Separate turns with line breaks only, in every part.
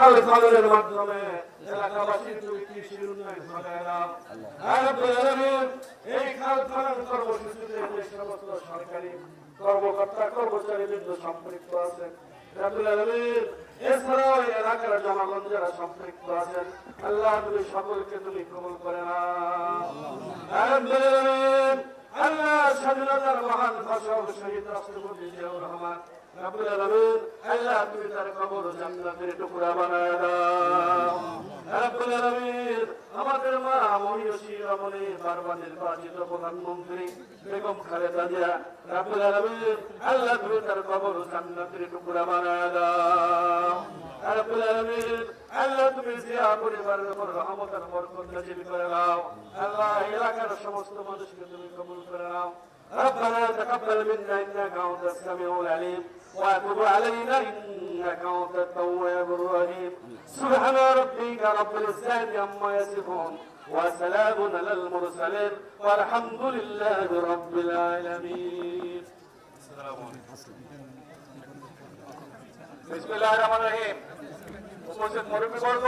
খাল খননের মাধ্যমে এলাকাবাসীর তুমি কৃষির উন্নয়ন ঘটায় দাও। এই খাল খনন কর্মসূচিতে যে সমস্ত সরকারি কর্মকর্তা কর্মচারীবৃন্দ সম্পৃক্ত আছেন, রাব্বুল আলামিন এছাড়াও এলাকার জনগণ যারা সম্পৃক্ত আছেন, আল্লাহ তুমি সকলকে তুমি কবুল করে নাও। রাব্বুল আলামিন আল্লাহ স্বাধীনতার মহান ফসল শহীদ রাষ্ট্রপতি জিয়াউর রহমান, রাব্বুল আলামিন আল্লাহ তুমি তার কবর জান্নাতের টুকরা বানায় দাও। রাব্বুল আলামিন আমাদের মা মহিষী রমণী বারবার নির্বাচিত প্রধানমন্ত্রী বেগম খালেদা জিয়া, রাব্বুল আলামিন আল্লাহ তুমি তার কবর জান্নাতের টুকরা বানায় দাও। রাব্বুল আলামিন আল্লাহ তুমি জিয়া পরিবারের উপর রহমতের বরকত নাযিল করে দাও। আল্লাহ এলাকার সমস্ত মানুষকে তুমি কবুল করে নাও। ربنا تقبل منا انك انت السميع العليم وتب علينا انك انت التواب الرحيم سبحان ربك رب العزة عما يصفون وسلام على المرسلين والحمد لله رب العالمين بسم الله الرحمن الرحيم উপস্থিত মুরব্বীবর্গ,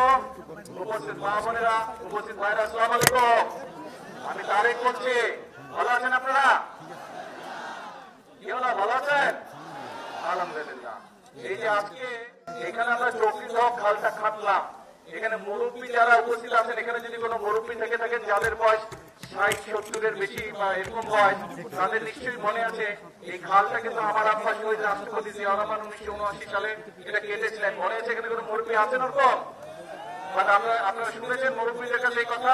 উপস্থিত মা বোনেরা, উপস্থিত ভাইরা, আসসালামু আলাইকুম। আমি তারিক করছি। ভালো আছেন আপনারা? ভালো আছেন? আলহামদুলিল্লাহ। এই যে আজকে এখানে আমরা চৌকি সহ খালটা খাটলাম, এখানে মুরব্বী যারা উপস্থিত আছেন, এখানে যদি কোনো মুরব্বী থেকে থাকেন যাদের বয়স ৬০-৭০-এর বেশি বা এরকম বয়স, তাদের নিশ্চয়ই মনে আছে এই খালটা কিন্তু আমার আব্বা শহীদ রাষ্ট্রপতি জিয়াউর রহমান ১৯৭৯ সালে এটা কেটেছিলেন। মনে আছে? এখানে কোনো মুরব্বী আছেন ওরকম? বাট আপনারা শুনেছেন মুরব্বীদের কাছে এই কথা,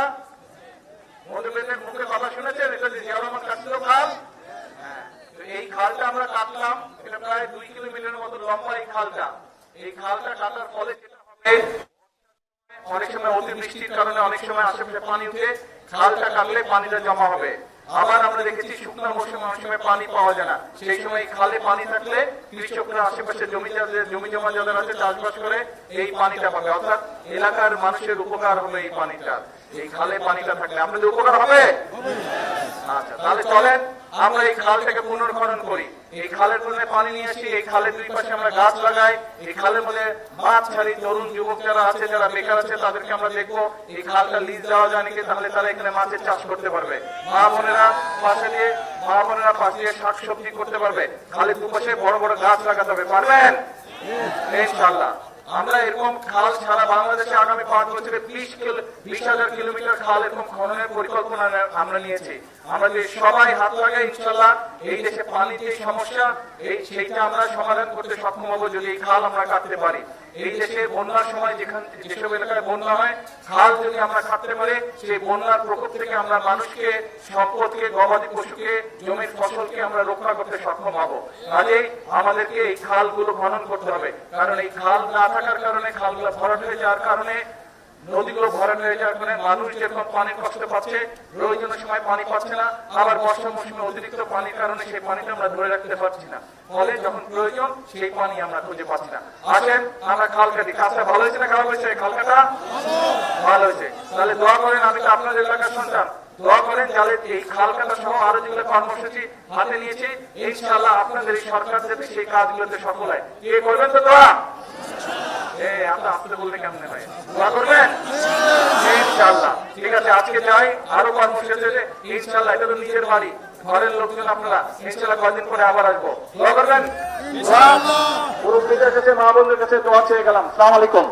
মুরব্বীদের মুখে কথা শুনেছেন এটা যে জিয়াউর রহমান কাটছিল খাল। এই খালটা আমরা কাটলাম, এটা প্রায় ২ কিলোমিটারের মতো লম্বা এই খালটা। এই খালটা কাটার ফলে যেটা হবে, অনেক সময় অতিবৃষ্টির কারণে অনেক সময় আশেপাশে পানি উঠে, খালটা কাটলে পানিটা জমা হবে। আবার আমরা দেখেছি শুকনো মৌসুমে অনেক সময় পানি পাওয়া যায় না, সেই সময় খালে পানি থাকলে কৃষকরা আশেপাশে জমি জমা যাদের আছে চাষবাস করে এই পানিটা পাবে, অর্থাৎ এলাকার মানুষের উপকার হবে এই পানিটা। এই খালে পানিটা থাকলে আপনাদের উপকার হবে। আচ্ছা, তাহলে চলেন আমরা এই খালটাকে পুনর্খনন করি, এই খালের মধ্যে পানি নিয়ে আসি, এই খালের দুই পাশে আমরা গাছ লাগাই, এই খালের মধ্যে মাছ ছাড়ি। তরুণ যুবক যারা আছে, যারা বেকার আছে, তাদেরকে আমরা দেখবো এই খালটা লিজ দেওয়া যায় নাকি, তাহলে তারা এখানে মাছের চাষ করতে পারবে। মা বোনেরা পাশে দিয়ে শাকসবজি করতে পারবে। খালের দুপাশে বড় বড় গাছ লাগাতে হবে, পারবেন ইনশাআল্লাহ। আমরা এরকম খাল সারা বাংলাদেশে আগামী ৫ বছরে ২০,০০০ কিলোমিটার খাল এরকম খননের পরিকল্পনা আমরা নিয়েছি। আমরা যে সবাই হাত লাগাই, ইনশাআল্লাহ এই দেশে পানির যে সমস্যা সেইটা আমরা সমাধান করতে সক্ষম হবো যদি এই খাল আমরা কাটতে পারি। এই দেশে বন্যার সময় যেসব এলাকায় বন্যা হয়, খাল যদি আমরা কাটতে পারি, সেই বন্যার প্রকোপ থেকে আমরা মানুষকে, সম্পদকে, গবাদি পশুকে, জমির ফসলকে আমরা রক্ষা করতে সক্ষম হবো। কাজেই আমাদেরকে এই খালগুলো খনন করতে হবে, কারণ এই খাল না থাকার কারণে, খালগুলো ভরাট হয়ে যাওয়ার কারণে, নদীগুলো ভরাট হয়ে যাওয়ার কারণে মানুষ যেরকম পানির কষ্ট পাচ্ছে, প্রয়োজনের সময় পানি পাচ্ছে না, আবার বর্ষা মৌসুমে অতিরিক্ত পানির কারণে সেই পানিটা আমরা ধরে রাখতে পারছি না, ফলে যখন প্রয়োজন সেই পানি আমরা খুঁজে পাচ্ছি না। আসেন আমরা খাল কাটি। কাজটা ভালো হয়েছে না খারাপ হয়েছে? খাল কাটা ভালো হয়েছে। তাহলে দোয়া করেন, আমি তো আপনাদের এলাকার সন্তান, দোয়া করেন যাতে এই খাল কাটা সহ আরো যেগুলো কর্মসূচি হাতে নিয়েছি, ইনশাআল্লাহ আপনাদের এই সরকার যাতে সেই কাজগুলোতে সফল হয়। কে করবেন তো দোয়া? আমরা আসতে বললে কেমন হয়? দোয়া করবেন ইনশাআল্লাহ। ঠিক আছে, আজকে যাই, আরো কর্মসূচি ইনশাআল্লাহ। এটা তো নিজের বাড়ি, ঘরের লোকজন আপনারা, ইনশাআল্লাহ কয়েকদিন পরে আবার আসবো। দোয়া করবেন। মুরব্বীদের কাছে, মা বোনদের কাছে দোয়া চেয়ে গেলাম। আসসালামু আলাইকুম।